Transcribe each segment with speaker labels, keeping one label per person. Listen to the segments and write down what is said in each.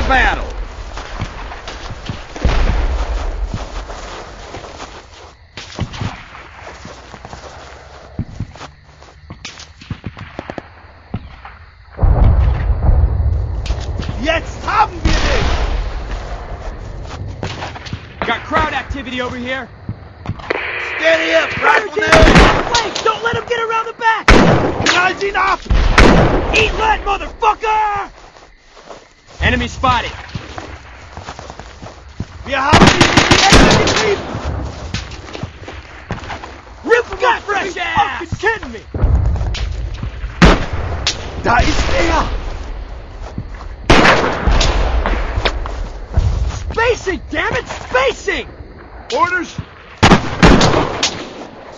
Speaker 1: battle!
Speaker 2: Jetzt haben wir dich!
Speaker 3: Got crowd activity over here.
Speaker 1: Steady up, rifleman!
Speaker 2: Wait! Don't let him get around the back! Knallt ihn ab! Eat lead, motherfucker!
Speaker 3: Enemy spotted.
Speaker 2: Wir haben ihn in die Ecke getrieben! Rip him up, fresh ass! Fucking kidding me! Da ist er! Spacing, damn it! Spacing!
Speaker 1: Orders!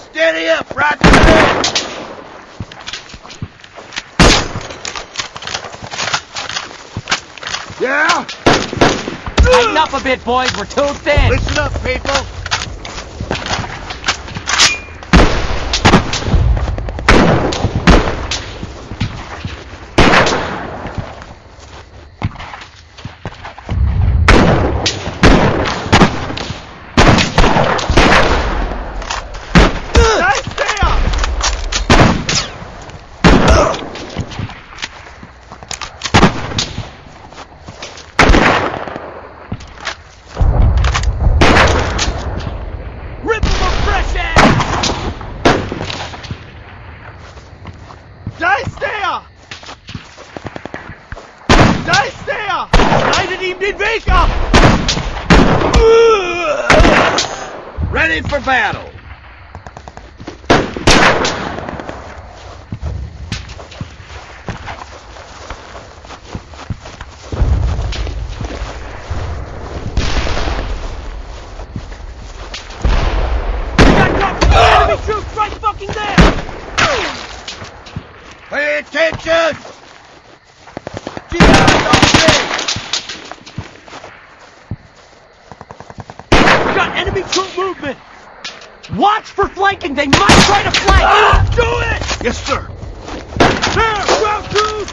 Speaker 1: Steady up, rifleman! Yeah?
Speaker 3: Tighten up a bit, boys. We're too thin.
Speaker 1: Listen up, people!
Speaker 2: Da ist er! Da ist er! Schneidet ihm den Weg ab!
Speaker 1: Ready for battle!
Speaker 2: Enemy troops right fucking there!
Speaker 1: Pay attention! Jihad on
Speaker 2: Got enemy troop movement! Watch for flanking! They might try to flank! Do it!
Speaker 1: Yes, sir!
Speaker 2: There! Ground troops!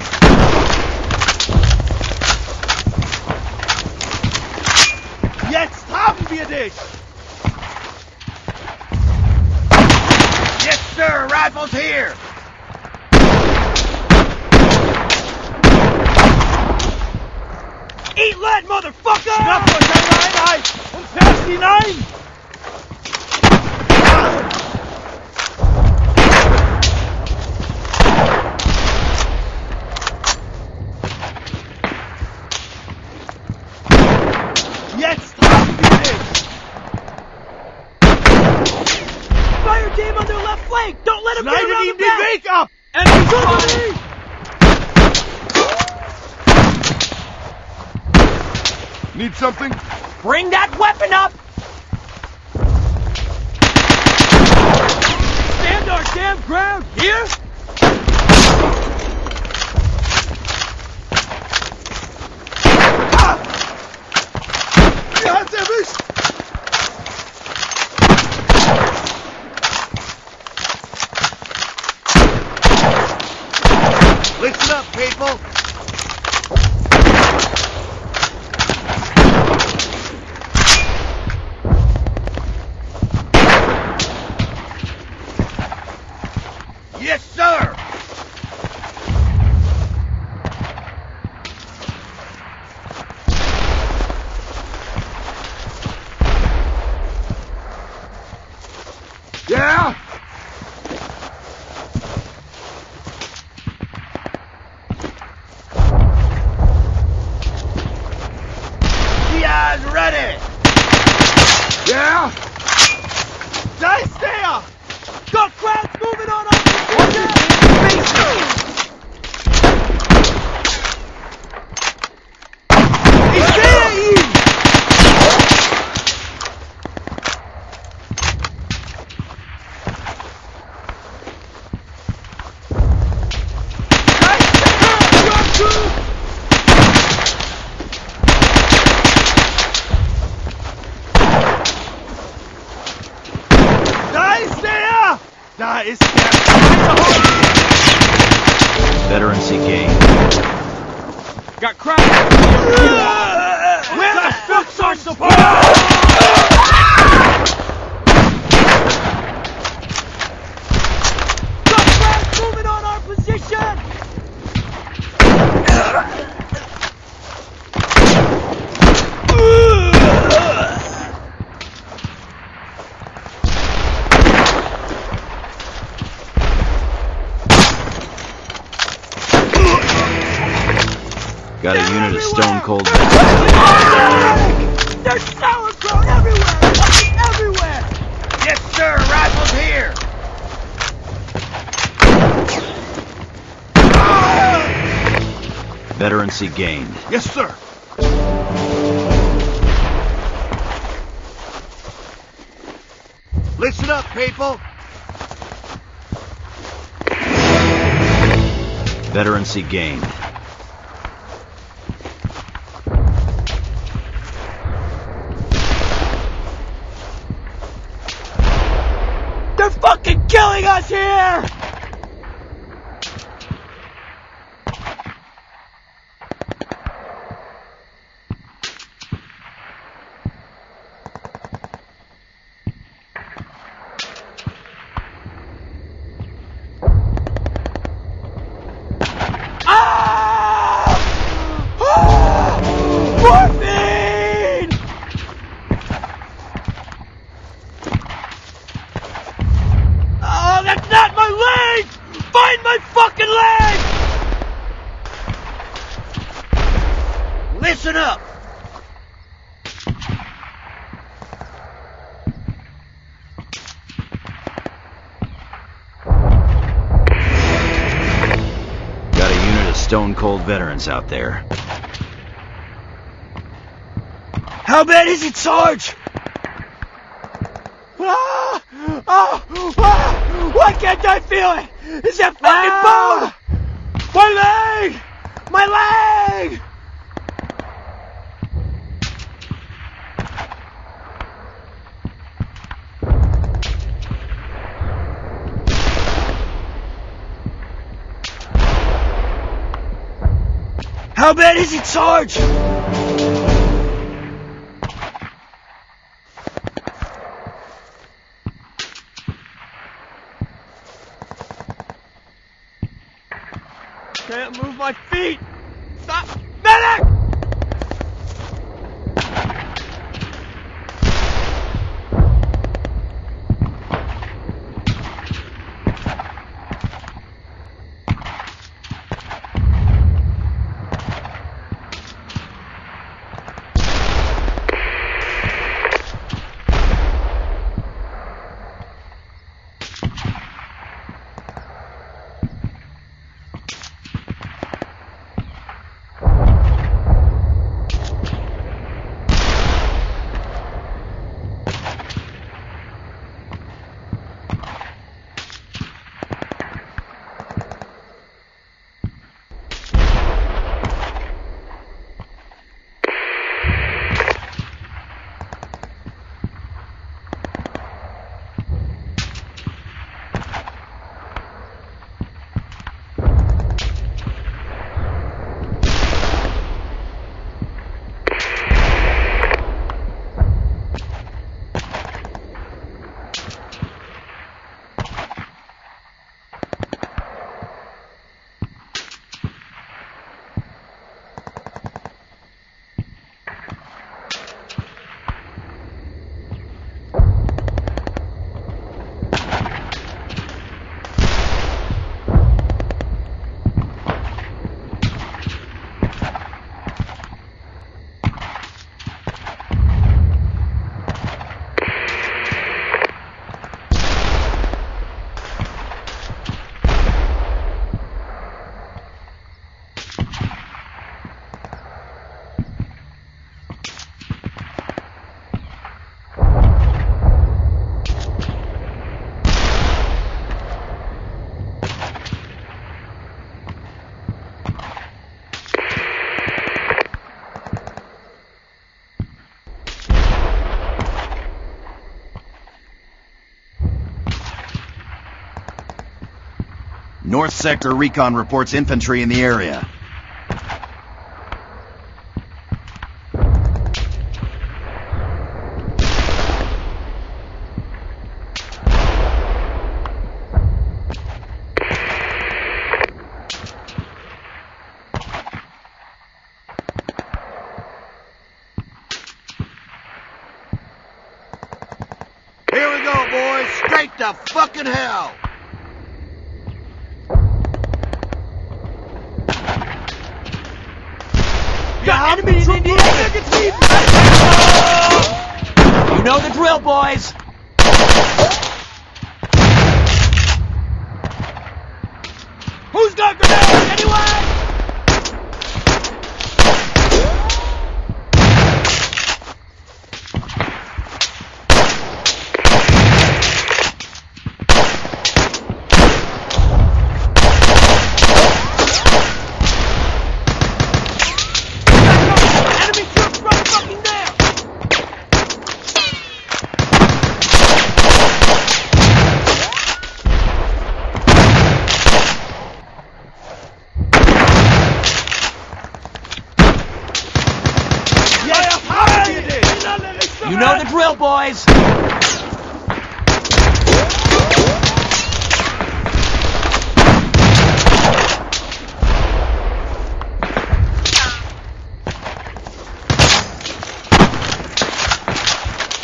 Speaker 2: Jetzt haben wir dich!
Speaker 1: Yes, sir! Rifles here!
Speaker 2: Eat lead, motherfucker! Schnappt euch eine Einheit und fährst hinein! Jetzt haben wir dich! Fire team on their left flank! Don't let him get around
Speaker 1: ihm
Speaker 2: the
Speaker 1: den
Speaker 2: back!
Speaker 1: Weg ab!
Speaker 2: Enemy spotted!
Speaker 1: Need something?
Speaker 3: Bring that weapon up.
Speaker 2: Stand our damn ground here!
Speaker 1: Er hat's erwischt! Listen up, people! Yes, sir! Yeah? The eyes ready! Yeah?
Speaker 2: Da ist er! Got crowds moving on us! Ich sehe ihn! Da ist er! Ground troops! Da ist er! Da ist er!
Speaker 4: Veteran Seeking.
Speaker 2: Got crowds. Where the fuck's our support? Got crowds moving on our position.
Speaker 4: Got a unit of Stone Cold.
Speaker 2: There's sauerkraut everywhere! Fucking everywhere!
Speaker 1: Yes, sir. Rifles here.
Speaker 4: Veterancy gained.
Speaker 1: Yes, sir. Listen up, people.
Speaker 4: Veterancy gained.
Speaker 2: They're fucking killing us here! Morphine! Oh, that's not my leg! Find my fucking leg!
Speaker 1: Listen up.
Speaker 4: Got a unit of Stone Cold veterans out there.
Speaker 2: How bad is it, Sarge? Why can't I feel it? Is that fucking bone? My leg! My leg! How bad is it, Sarge? Can't move my feet! Stop! Medic!
Speaker 4: North Sector Recon reports infantry in the area.
Speaker 1: Here we go, boys. Straight to fucking hell.
Speaker 2: Got enemy in India!
Speaker 3: You know the drill, boys.
Speaker 2: Who's got grenades? Anyone? Enemy troops right fucking there!
Speaker 3: You know the drill, boys.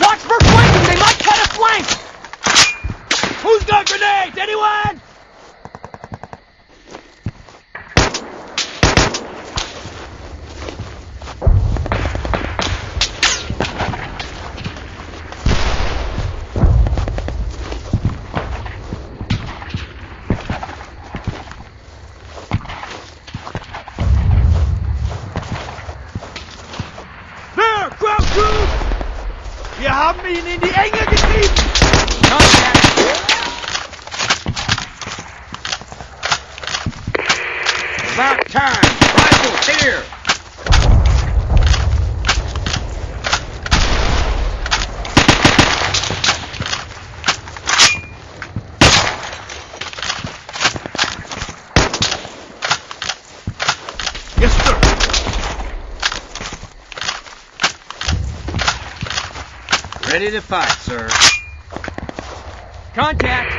Speaker 2: Watch for flanking! They might try to flank! Who's got grenades? Anyone? There! Ground troops! Wir haben ihn in die Enge getrieben!
Speaker 1: About time. Rifles here. Yes, sir. Ready to fight, sir.
Speaker 3: Contact.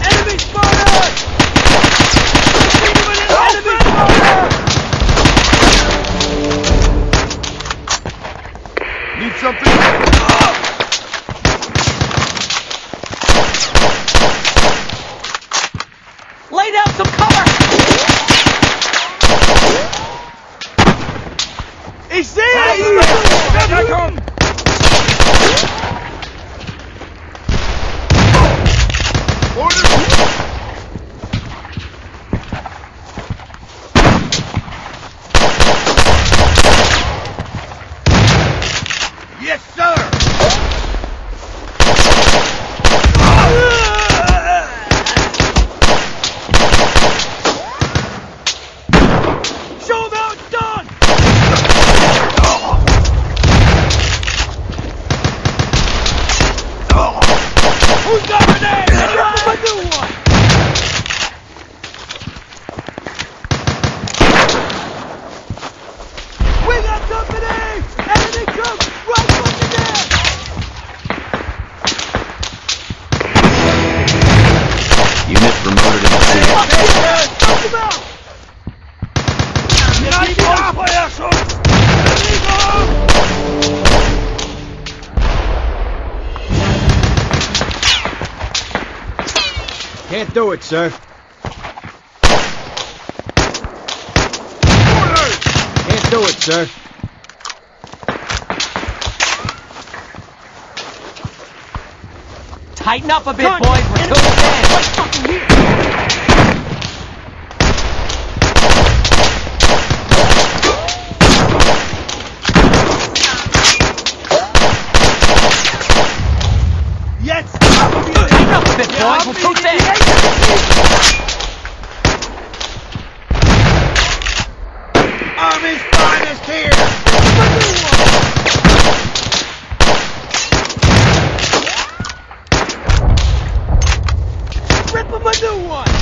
Speaker 2: Enemy spotted! Enemy spotted!
Speaker 1: Need something?
Speaker 3: Lay down some cover.
Speaker 2: Ich sehe ihn!
Speaker 1: Da kommt! Yes, sir!
Speaker 2: Show them how it's done! Who's got grenades? Drop a new one! We got company! Enemy troops right fucking there!
Speaker 4: Unit promoted in the field.
Speaker 2: Knock them out!
Speaker 1: Can't do it, sir. Can't do it, sir.
Speaker 3: Tighten up a bit, boys. We're too thin.
Speaker 2: Right fucking here! Yes!
Speaker 3: Tighten up a bit, boys. We're too thin.
Speaker 1: Army's finest here!
Speaker 2: Rip him a new one!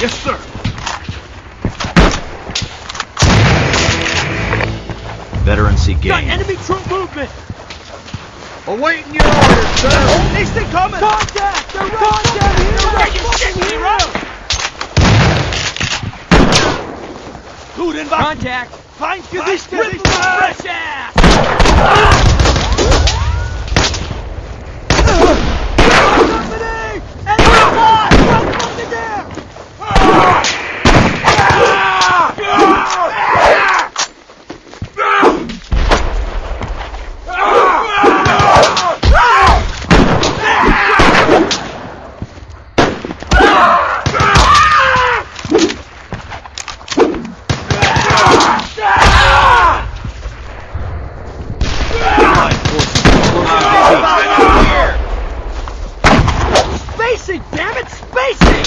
Speaker 1: Yes, sir.
Speaker 4: Veterancy
Speaker 2: Got
Speaker 4: gained.
Speaker 2: enemy troop movement!
Speaker 1: Awaiting your orders, sir.
Speaker 2: These things coming! Contact! They're right down here! They're right fucking hero! Good inbound!
Speaker 3: Contact!
Speaker 2: Find Gesichter! Fresh ass! Company! Enemy fire! Don't fucking there!
Speaker 4: Allied forces are closing
Speaker 1: Here!
Speaker 2: Spacing, damn it! Spacing!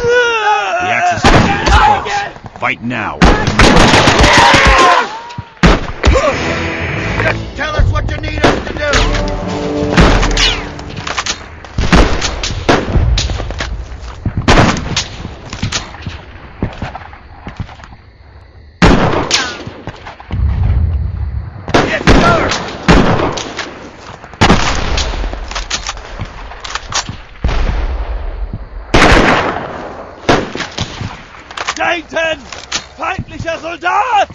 Speaker 4: The Axis unit is close. Fight now.
Speaker 1: Just tell us what you need us to do. Yes, sir.
Speaker 2: Dayton! Feindlicher Soldat!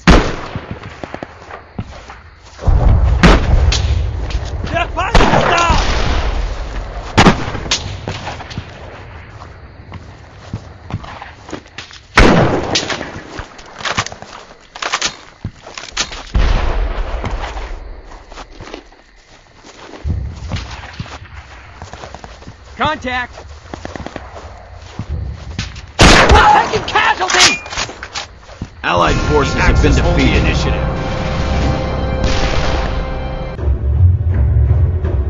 Speaker 2: Der Feind ist da!
Speaker 3: Contact! We're taking casualties!
Speaker 4: Allied forces have been defeated. Initiative.